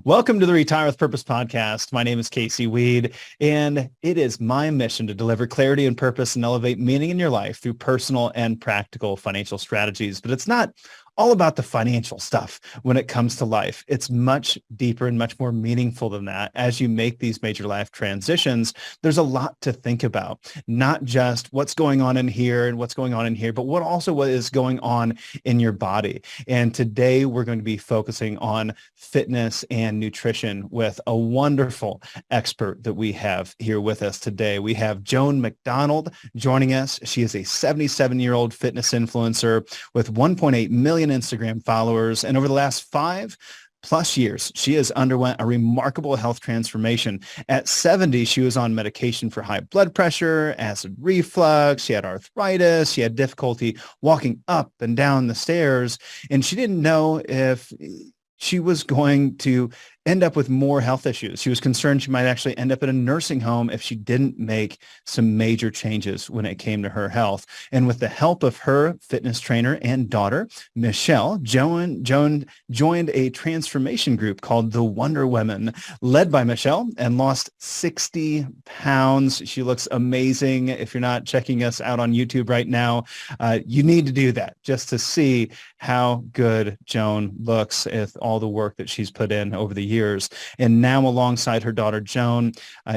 Welcome to the Retire with Purpose podcast. My name is Casey Weade, and it is my mission to deliver clarity and purpose and elevate meaning in your life through personal and practical financial strategies. But it's not all about the financial stuff when it comes to life. It's much deeper and much more meaningful than that. As you make these major life transitions, there's a lot to think about, not just what's going on in here and what's going on in here, but what is going on in your body. And today we're going to be focusing on fitness and nutrition with a wonderful expert that we have here with us today. We have Joan MacDonald joining us. She is a 77-year-old fitness influencer with 1.8 million Instagram followers. And over the last 5+ years, she has underwent a remarkable health transformation. At 70, she was on medication for high blood pressure, acid reflux, she had arthritis, she had difficulty walking up and down the stairs, and she didn't know if she was going to end up with more health issues. She was concerned she might actually end up in a nursing home if she didn't make some major changes when it came to her health. And with the help of her fitness trainer and daughter, Michelle, Joan joined a transformation group called the Wonder Women, led by Michelle, and lost 60 pounds. She looks amazing. If you're not checking us out on YouTube right now, you need to do that just to see how good Joan looks with all the work that she's put in over the years. And now, alongside her daughter, Joan,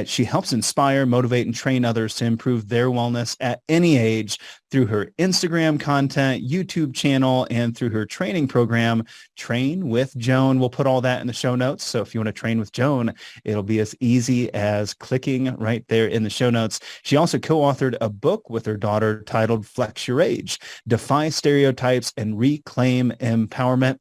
she helps inspire, motivate, and train others to improve their wellness at any age through her Instagram content, YouTube channel, and through her training program, Train with Joan. We'll put all that in the show notes. So if you want to train with Joan, it'll be as easy as clicking right there in the show notes. She also co-authored a book with her daughter titled Flex Your Age, Defy Stereotypes and Reclaim Empowerment.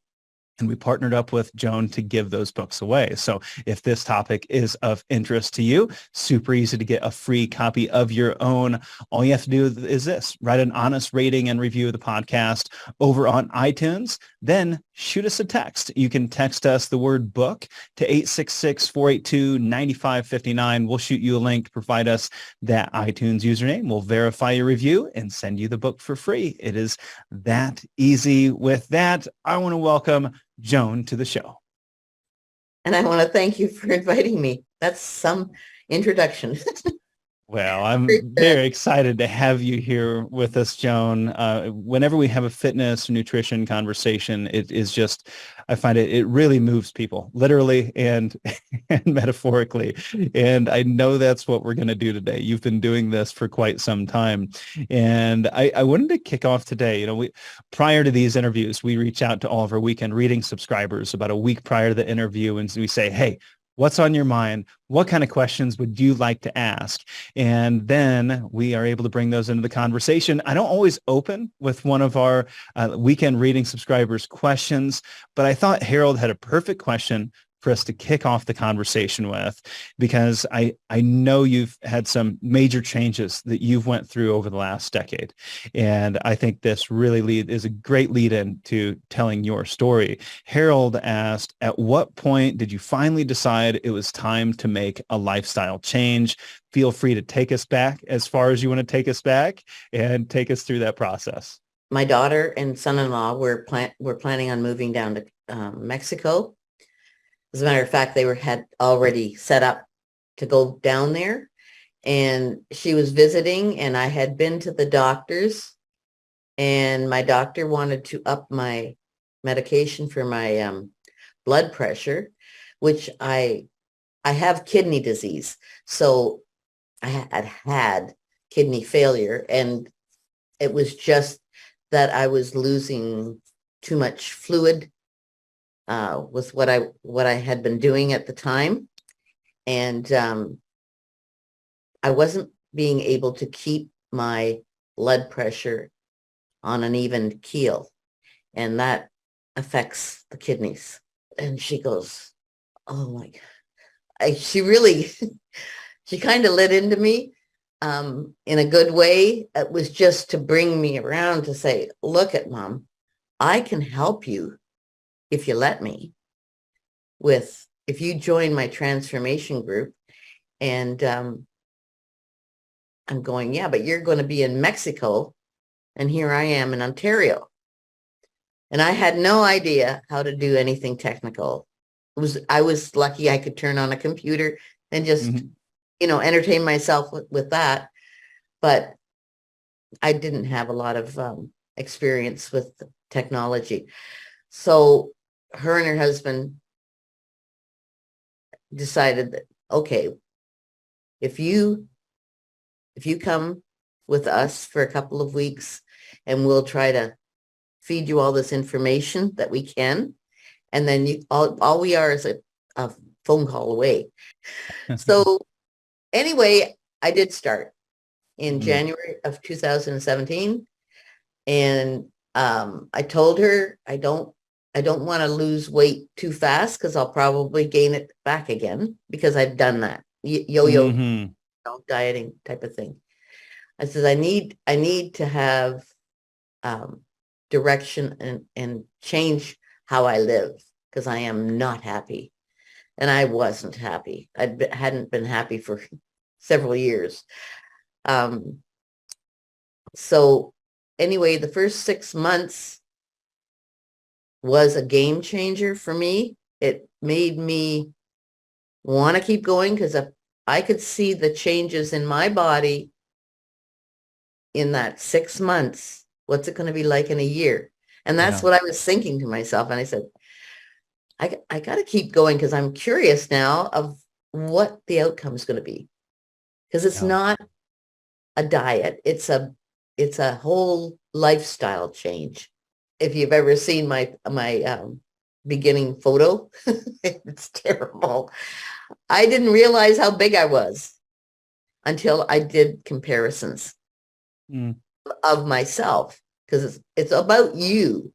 And we partnered up with Joan to give those books away. So if this topic is of interest to you, super easy to get a free copy of your own. All you have to do is this: write an honest rating and review of the podcast over on iTunes. Then shoot us a text. You can text us the word book to 866-482-9559. We'll shoot you a link, provide us that iTunes username. We'll verify your review and send you the book for free. It is that easy. With that, I want to welcome Joan to the show. And I want to thank you for inviting me. That's some introduction. Well, I'm very excited to have you here with us, Joan. Whenever we have a fitness, nutrition conversation, it is just, I find it really moves people, literally and metaphorically. And I know that's what we're going to do today. You've been doing this for quite some time. And I wanted to kick off today. Prior to these interviews, we reach out to all of our weekend reading subscribers about a week prior to the interview. And we say, hey, what's on your mind? What kind of questions would you like to ask? And then we are able to bring those into the conversation. I don't always open with one of our weekend reading subscribers' questions, but I thought Harold had a perfect question for us to kick off the conversation with, because I know you've had some major changes that you've went through over the last decade. And I think this really is a great lead in to telling your story. Harold asked, at what point did you finally decide it was time to make a lifestyle change? Feel free to take us back as far as you want to take us back and take us through that process. My daughter and son-in-law were planning on moving down to Mexico. As a matter of fact, they had already set up to go down there, and she was visiting, and I had been to the doctors, and my doctor wanted to up my medication for my blood pressure, which I have kidney disease. So I had kidney failure, and it was just that I was losing too much fluid with what I had been doing at the time. And I wasn't being able to keep my blood pressure on an even keel. And that affects the kidneys. And she goes, oh my God. She really, she kind of lit into me in a good way. It was just to bring me around to say, look at Mom, I can help you if you let me if you join my transformation group. And I'm going, yeah, but you're going to be in Mexico. And here I am in Ontario. And I had no idea how to do anything technical, I was lucky I could turn on a computer and just, Mhm. entertain myself with that. But I didn't have a lot of experience with technology. So her and her husband decided that, okay, if you come with us for a couple of weeks and we'll try to feed you all this information that we can, and then all we are is a phone call away. So anyway, I did start in Mhm. January of 2017, and I told her I don't want to lose weight too fast because I'll probably gain it back again because I've done that yo-yo Mhm. dieting type of thing. I said I need to have um, direction and change how I live because I am not happy, and I wasn't happy. Hadn't been happy for several years. Um, so anyway, the first 6 months was a game changer for me. It made me want to keep going because I could see the changes in my body in that 6 months. What's it going to be like in a year? And that's Yeah. what I was thinking to myself. And I said, I got to keep going because I'm curious now of what the outcome is going to be. Because it's Yeah. not a diet. It's a whole lifestyle change. If you've ever seen my beginning photo, it's terrible. I didn't realize how big I was until I did comparisons Mm. of myself because it's about you,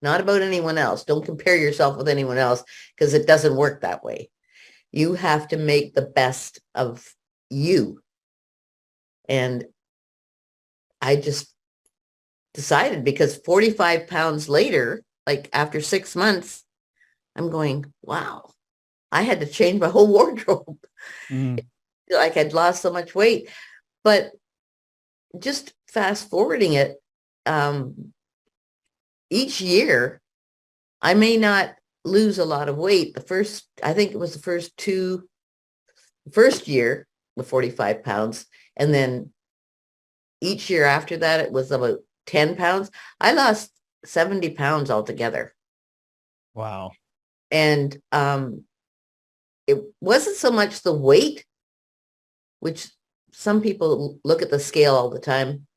not about anyone else. Don't compare yourself with anyone else because it doesn't work that way. You have to make the best of you. And I just decided because 45 pounds later, like after 6 months, I'm going, wow, I had to change my whole wardrobe. Mm. Like I'd lost so much weight. But just fast forwarding it, um, each year, I may not lose a lot of weight. I think it was the first year, the 45 pounds. And then each year after that, it was about 10 pounds. I lost 70 pounds altogether. Wow. And it wasn't so much the weight, which some people look at the scale all the time,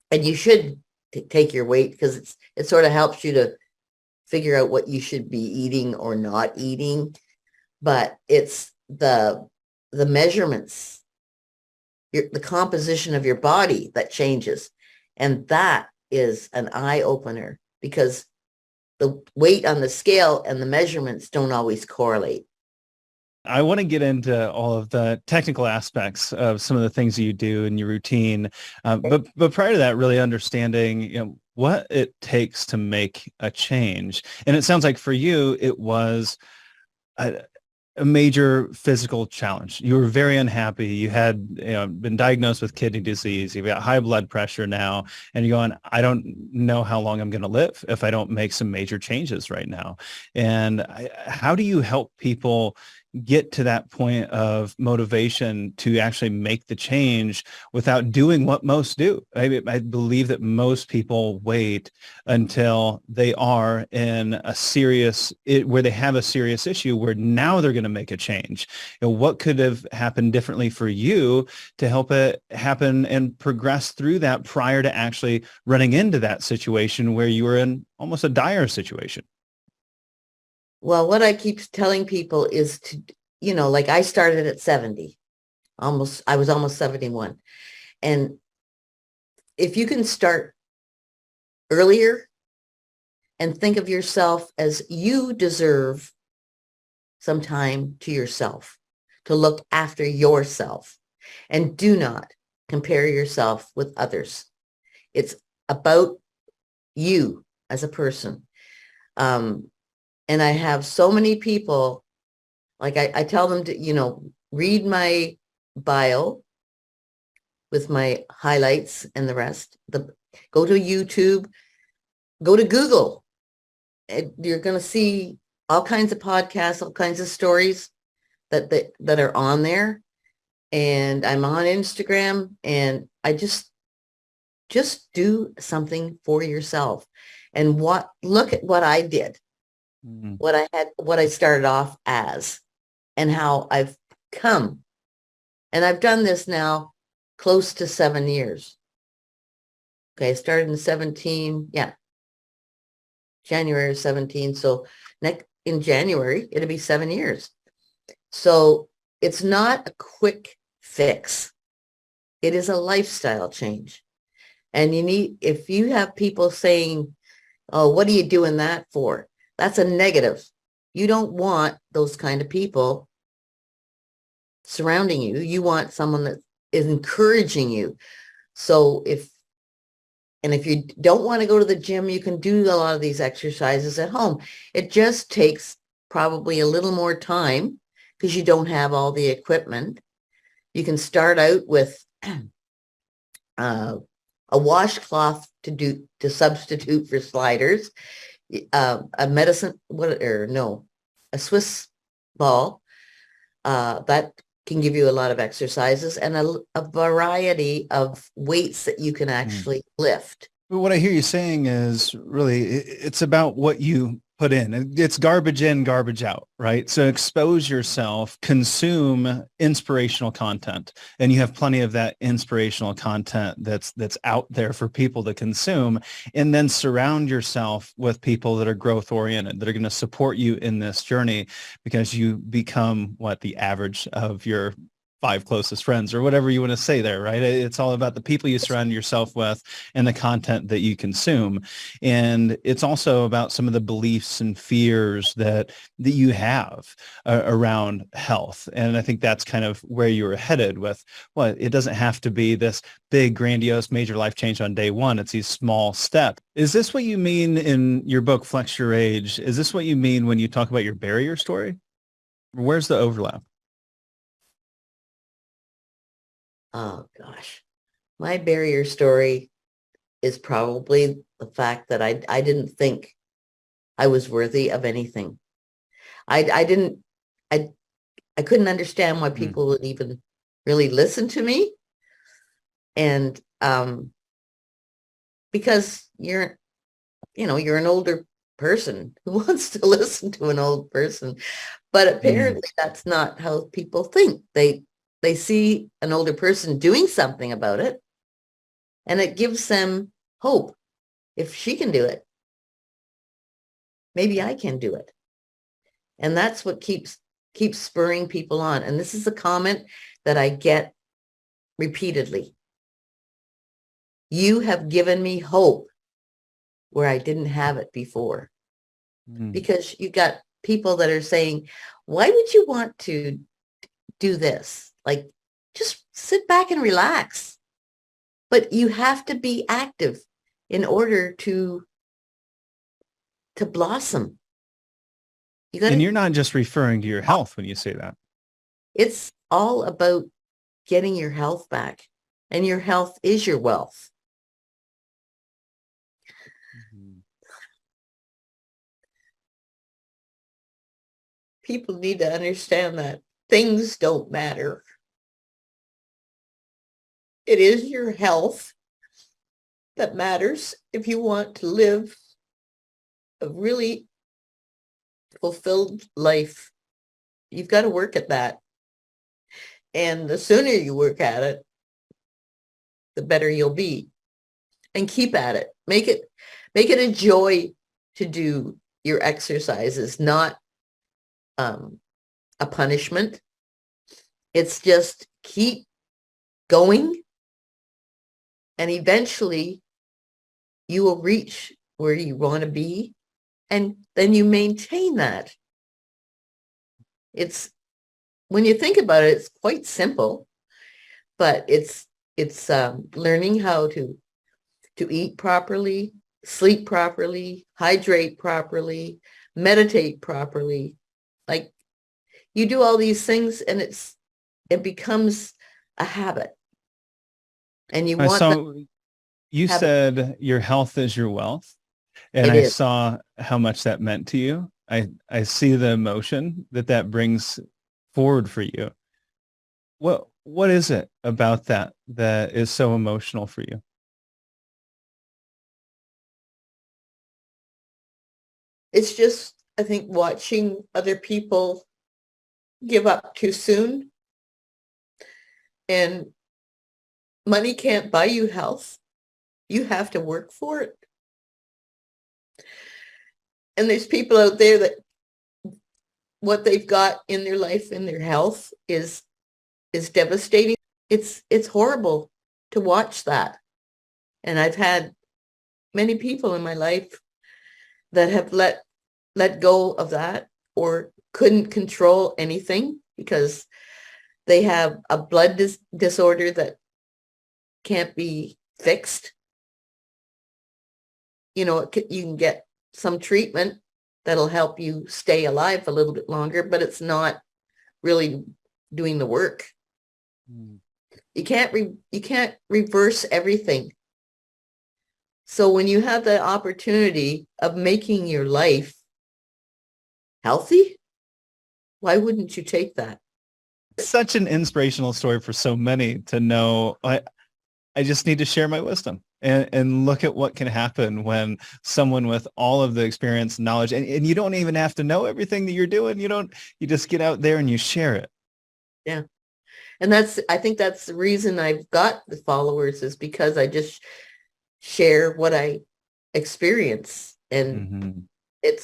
and you should take your weight because it sort of helps you to figure out what you should be eating or not eating. But it's the measurements, the composition of your body that changes. And that is an eye opener because the weight on the scale and the measurements don't always correlate. I want to get into all of the technical aspects of some of the things that you do in your routine, but prior to that, really understanding what it takes to make a change. And it sounds like for you, it was a, a major physical challenge. You were very unhappy. You had been diagnosed with kidney disease. You've got high blood pressure now, and you're going, I don't know how long I'm going to live if I don't make some major changes right now. And how do you help people get to that point of motivation to actually make the change without doing what most do? I believe that most people wait until they are in where they have a serious issue where now they're going to make a change. What could have happened differently for you to help it happen and progress through that prior to actually running into that situation where you were in almost a dire situation? Well, what I keep telling people is to, like I started at 70, I was almost 71. And if you can start earlier and think of yourself as you deserve some time to yourself, to look after yourself, and do not compare yourself with others. It's about you as a person. And I have so many people, like I tell them to, read my bio with my highlights and the rest. Go to YouTube, go to Google. You're going to see all kinds of podcasts, all kinds of stories that are on there. And I'm on Instagram, and I just do something for yourself. And look at what I did, Mm. what I started off as, and how I've come. And I've done this now close to 7 years. Okay, I started in 17, January of 17. So in January, it'll be 7 years. So it's not a quick fix. It is a lifestyle change. And if you have people saying, oh, what are you doing that for? That's a negative. You don't want those kind of people surrounding you. You want someone that is encouraging you. So if you don't want to go to the gym, you can do a lot of these exercises at home. It just takes probably a little more time because you don't have all the equipment. You can start out with a washcloth to substitute for sliders, a Swiss ball that can give you a lot of exercises, and a variety of weights that you can actually lift. But what I hear you saying is really, it's about what you put in. It's garbage in, garbage out, right? So expose yourself, consume inspirational content, and you have plenty of that inspirational content that's out there for people to consume, and then surround yourself with people that are growth oriented, that are going to support you in this journey, because you become the average of your 5 closest friends, or whatever you want to say there, right? It's all about the people you surround yourself with and the content that you consume. And it's also about some of the beliefs and fears that you have around health. And I think that's kind of where you were headed with, it doesn't have to be this big, grandiose, major life change on day one. It's these small steps. Is this what you mean in your book, Flex Your Age? Is this what you mean when you talk about your barrier story? Where's the overlap? Oh gosh, my barrier story is probably the fact that I didn't think I was worthy of anything. I couldn't understand why people would even really listen to me. And because you're an older person who wants to listen to an old person, but apparently that's not how people think. They see an older person doing something about it, and it gives them hope. If she can do it, maybe I can do it. And that's what keeps spurring people on. And this is a comment that I get repeatedly. You have given me hope where I didn't have it before. Because you got people that are saying, why would you want to do this? Like, just sit back and relax. But you have to be active in order to blossom. And you're not just referring to your health when you say that. It's all about getting your health back. And your health is your wealth. People need to understand that things don't matter. It is your health that matters if you want to live a really fulfilled life. You've got to work at that. And the sooner you work at it, the better you'll be. And keep at it. Make it a joy to do your exercises, not a punishment. It's just keep going, and eventually you will reach where you want to be, and then you maintain that. It's, when you think about it, it's quite simple, but it's learning how to eat properly, sleep properly, hydrate properly, meditate properly. Like, you do all these things, and it becomes a habit. And you want you said your health is your wealth, and I saw how much that meant to you. I see the emotion that brings forward for you. What is it about that is so emotional for you? It's just, I think, watching other people give up too soon, and money can't buy you health. You have to work for it. And there's people out there that what they've got in their life and their health is devastating. It's horrible to watch that. And I've had many people in my life that have let go of that or couldn't control anything because they have a blood disorder that can't be fixed. You know, you can get some treatment that'll help you stay alive a little bit longer, but it's not really doing the work. You can't reverse everything. So when you have the opportunity of making your life healthy, why wouldn't you take that? It's such an inspirational story for so many to know. I just need to share my wisdom and look at what can happen when someone with all of the experience, knowledge, and you don't even have to know everything that you're doing. You just get out there and you share it. Yeah. And I think that's the reason I've got the followers, is because I just share what I experience, and it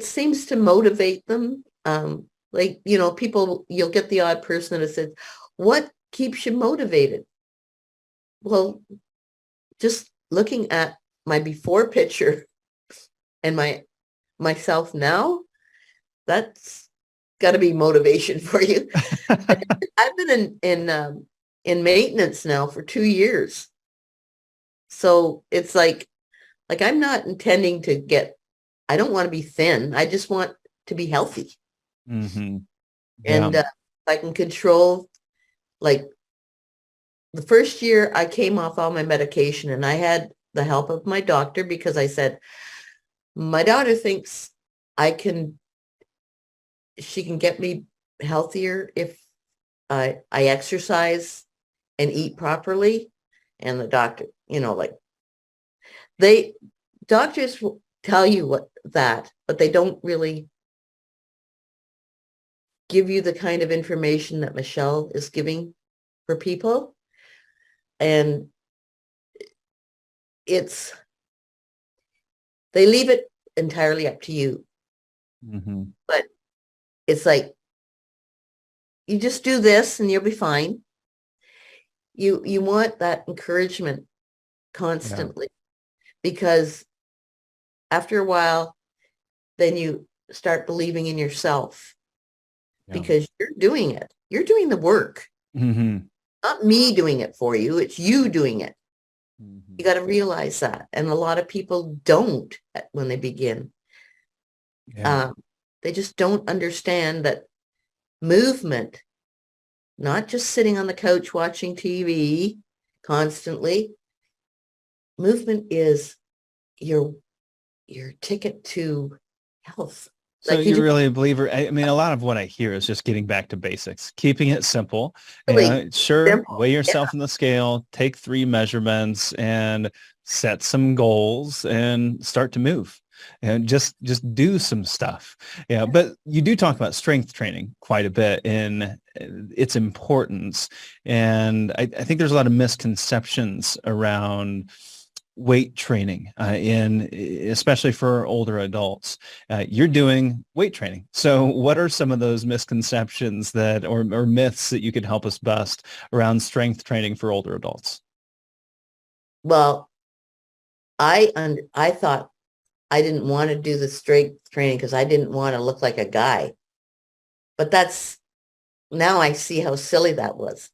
seems to motivate them. Like, people, you'll get the odd person that says, what keeps you motivated? Well, just looking at my before picture and myself now, that's got to be motivation for you. I've been in maintenance now for 2 years. So it's like I'm not intending to I don't want to be thin. I just want to be healthy. Yeah. And I can control, like, the first year I came off all my medication, and I had the help of my doctor, because I said, my daughter thinks she can get me healthier if I exercise and eat properly. And the doctor, doctors will tell you but they don't really give you the kind of information that Michelle is giving for people. And they leave it entirely up to you. But it's like, you just do this and you'll be fine. You want that encouragement constantly, because after a while, then you start believing in yourself, because you're doing it. You're doing the work. Not me doing it for you. It's you doing it. You got to realize that. And a lot of people don't when they begin. They just don't understand that movement, not just sitting on the couch watching TV constantly. Movement is your ticket to health. So you're really a believer. I mean, a lot of what I hear is just getting back to basics, keeping it simple. Sure, weigh yourself in the scale, take 3 measurements, and set some goals and start to move. And just do some stuff. But you do talk about strength training quite a bit in its importance. And I think there's a lot of misconceptions around weight training especially for older adults. You're doing weight training. So what are some of those misconceptions or myths that you could help us bust around strength training for older adults? Well, I thought I didn't want to do the strength training because I didn't want to look like a guy. But now I see how silly that was.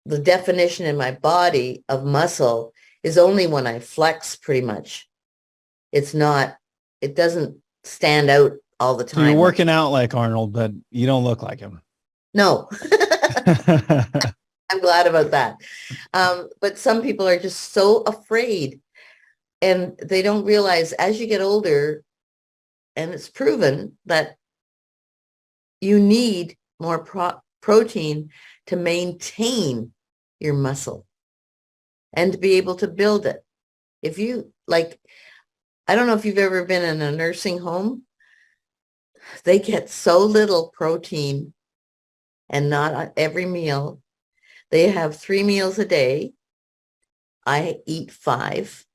The definition in my body of muscle is only when I flex, pretty much. It doesn't stand out all the time. So you're working out like Arnold, but you don't look like him. No. I'm glad about that. But some people are just so afraid And they don't realize as you get older, and it's proven that you need more protein to maintain your muscle and to be able to build it. If you like, I don't know if you've ever been in a nursing home, they get so little protein and not on every meal. They have 3 meals a day. I eat 5.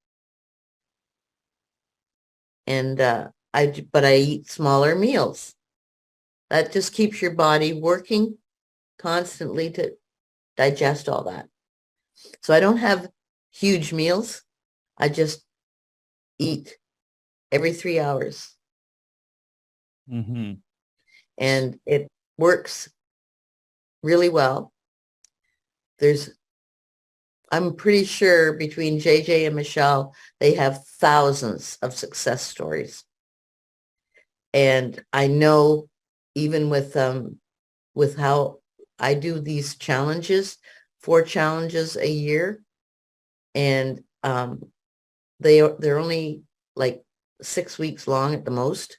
And but I eat smaller meals. That just keeps your body working constantly to digest all that. So I don't have huge meals. I just eat every 3 hours. Mm-hmm. And it works really well. I'm pretty sure between JJ and Michelle, they have thousands of success stories. And I know even with how I do these challenges, 4 challenges a year, and they're only like 6 weeks long at the most,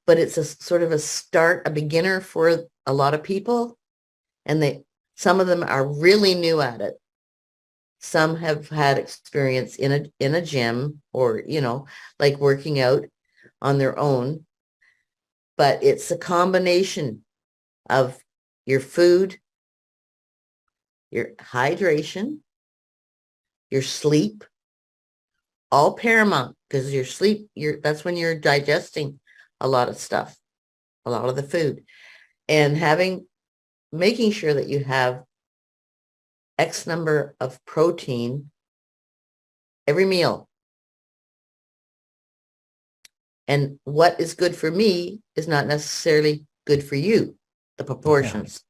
but it's a sort of a beginner for a lot of people, and some of them are really new at it. Some have had experience in a gym or, like working out on their own, but it's a combination of your food, your hydration, your sleep, all paramount, because your sleep, that's when you're digesting a lot of stuff, a lot of the food, and making sure that you have X number of protein every meal. And what is good for me is not necessarily good for you, the proportions.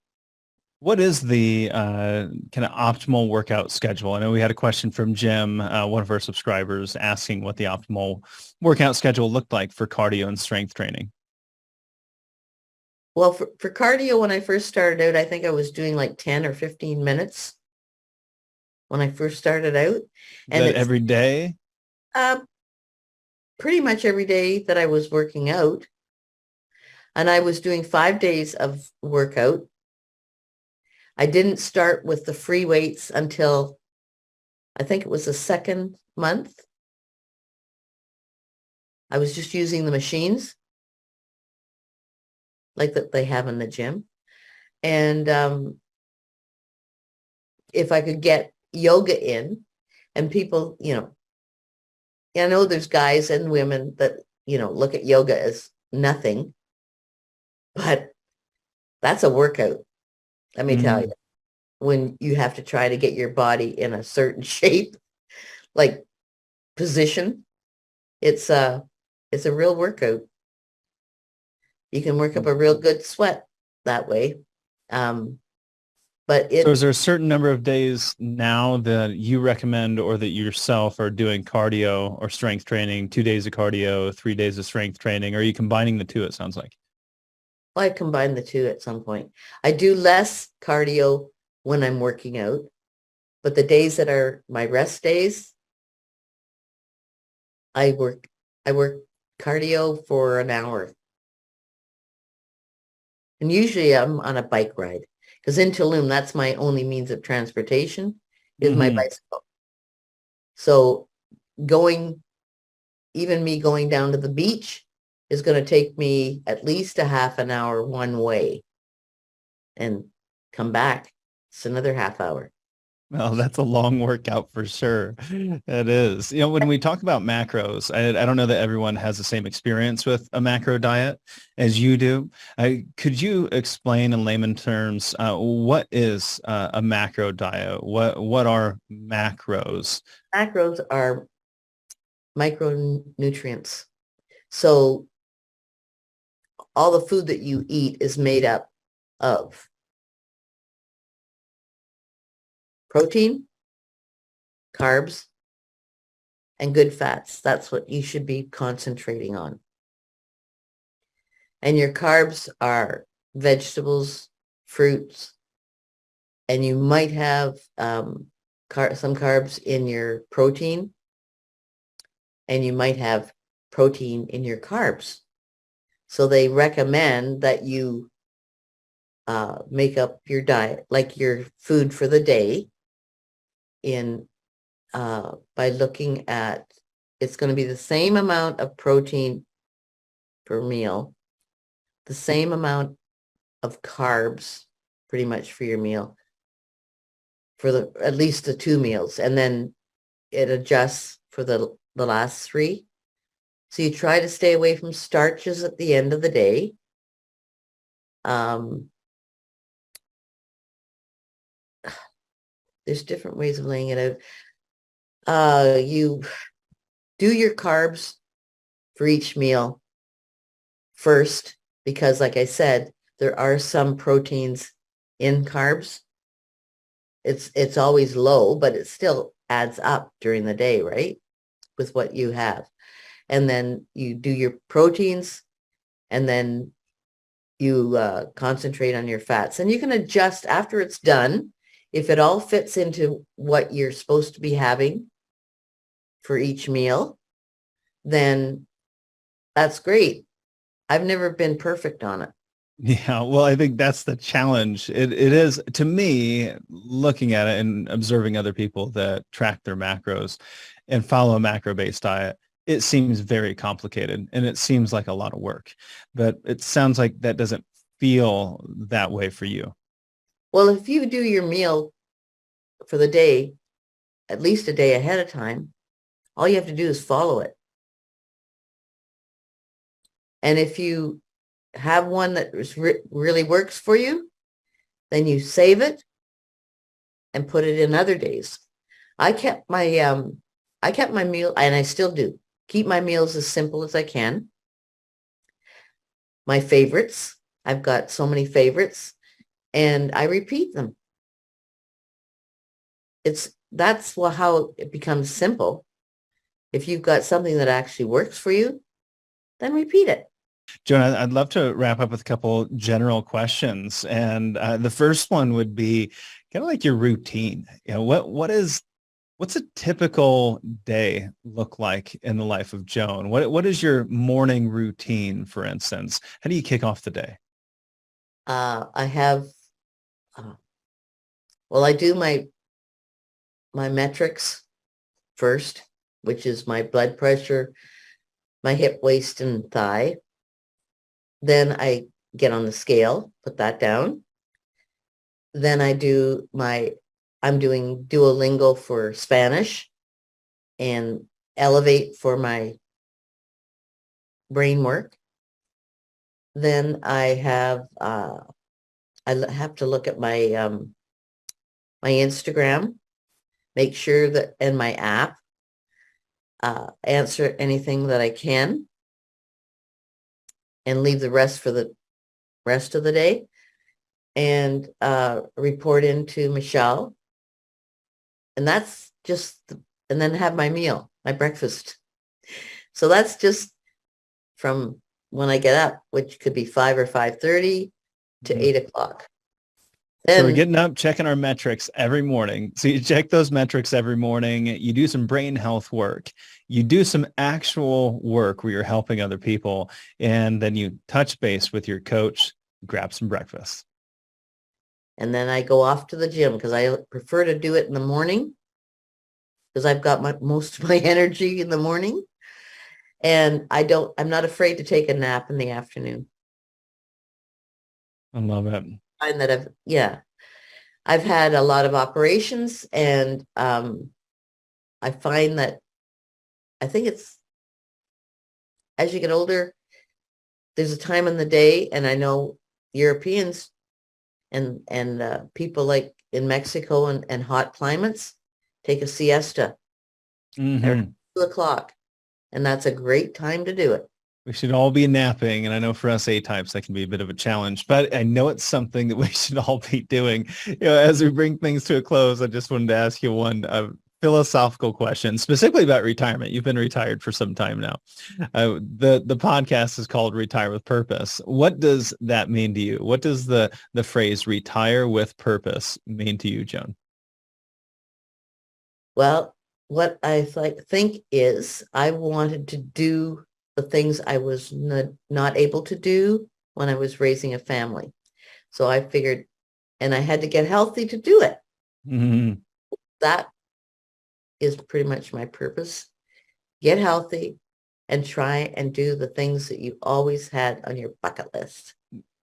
What is the kind of optimal workout schedule? I know we had a question from Jim, one of our subscribers, asking what the optimal workout schedule looked like for cardio and strength training. Well, for cardio, when I first started out, I think I was doing like 10 or 15 minutes when I first started out. And it's every day? Pretty much every day that I was working out. And I was doing 5 days of workout. I didn't start with the free weights until I think it was the 2nd month. I was just using the machines like that they have in the gym. And if I could get yoga in, and people, I know there's guys and women that, look at yoga as nothing, but that's a workout. Let me tell you, when you have to try to get your body in a certain shape, like position, it's a real workout. You can work up a real good sweat that way. But so is there a certain number of days now that you recommend or that you yourself are doing cardio or strength training, 2 days of cardio, 3 days of strength training? Or are you combining the two, it sounds like? Well, I combine the two at some point. I do less cardio when I'm working out, but the days that are my rest days, I work cardio for an hour. And usually I'm on a bike ride, because in Tulum, that's my only means of transportation is my bicycle. So even me going down to the beach is going to take me at least a half an hour one way, and come back. It's another half hour. Well, that's a long workout for sure. It is. When we talk about macros, I don't know that everyone has the same experience with a macro diet as you do. Could you explain in layman terms what is a macro diet? What are macros? Macros are micronutrients. So all the food that you eat is made up of protein, carbs, and good fats. That's what you should be concentrating on. And your carbs are vegetables, fruits, and you might have some carbs in your protein, and you might have protein in your carbs. So they recommend that you make up your diet, like your food for the day, in by looking at, it's going to be the same amount of protein per meal, the same amount of carbs pretty much for your meal, for at least the 2 meals, and then it adjusts for the last 3. So you try to stay away from starches at the end of the day. There's different ways of laying it out. You do your carbs for each meal first, because like I said, there are some proteins in carbs. It's always low, but it still adds up during the day, right? With what you have. And then you do your proteins, and then you concentrate on your fats. And you can adjust after it's done. If it all fits into what you're supposed to be having for each meal, then that's great. I've never been perfect on it. Yeah, well, I think that's the challenge. It is, to me, looking at it and observing other people that track their macros and follow a macro-based diet. It seems very complicated, and it seems like a lot of work, but it sounds like that doesn't feel that way for you. Well, if you do your meal for the day, at least a day ahead of time, all you have to do is follow it. And if you have one that really works for you, then you save it and put it in other days. I kept my meal, and I still do, keep my meals as simple as I can. My favorites, I've got so many favorites, and I repeat them. That's how it becomes simple. If you've got something that actually works for you, then repeat it. Joan, I'd love to wrap up with a couple general questions. And the first one would be kind of like your routine. You know, what's a typical day look like in the life of Joan? What is your morning routine, for instance? How do you kick off the day? I have, I do my metrics first, which is my blood pressure, my hip, waist, and thigh. Then I get on the scale, put that down. Then I'm doing Duolingo for Spanish and Elevate for my brain work. Then I have to look at my my Instagram, make sure that in my app, answer anything that I can, and leave the rest for the rest of the day, and report into Michelle. And that's just, and then have my meal, my breakfast. So that's just from when I get up, which could be 5 or 5:30 to 8 o'clock. So we're getting up, checking our metrics every morning. So you check those metrics every morning. You do some brain health work. You do some actual work where you're helping other people. And then you touch base with your coach, grab some breakfast. And then I go off to the gym, because I prefer to do it in the morning, because I've got most of my energy in the morning. And I'm not afraid to take a nap in the afternoon. I love it. Find that I've had a lot of operations, and I find that, I think it's, as you get older, there's a time in the day, and I know Europeans and people like in Mexico and hot climates take a siesta at 2 o'clock, and that's a great time to do it. We should all be napping. And I know for us A-types, that can be a bit of a challenge, but I know it's something that we should all be doing. You know, as we bring things to a close, I just wanted to ask you one philosophical question, specifically about retirement. You've been retired for some time now. The podcast is called Retire with Purpose. What does that mean to you? What does the phrase retire with purpose mean to you, Joan? Well, what I think is I wanted to do the things I was not able to do when I was raising a family. So I figured, and I had to get healthy to do it. Mm-hmm. That is pretty much my purpose. Get healthy and try and do the things that you always had on your bucket list.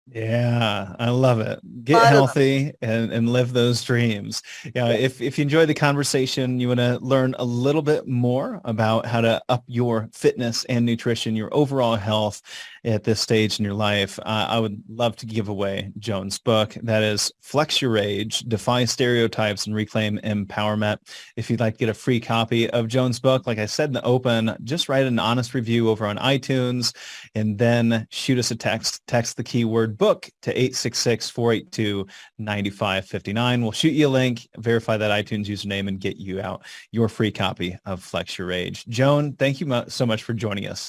Yeah, I love it. Get Lot of them. healthy and live those dreams. Yeah, if you enjoyed the conversation, you want to learn a little bit more about how to up your fitness and nutrition, your overall health at this stage in your life, I would love to give away Joan's book. That is Flex Your Age, Defy Stereotypes and Reclaim Empowerment. If you'd like to get a free copy of Joan's book, like I said in the open, just write an honest review over on iTunes and then shoot us a text. Text the keyword book to 866-482-9559. We'll shoot you a link, verify that iTunes username, and get you out your free copy of Flex Your Age. Joan, thank you so much for joining us.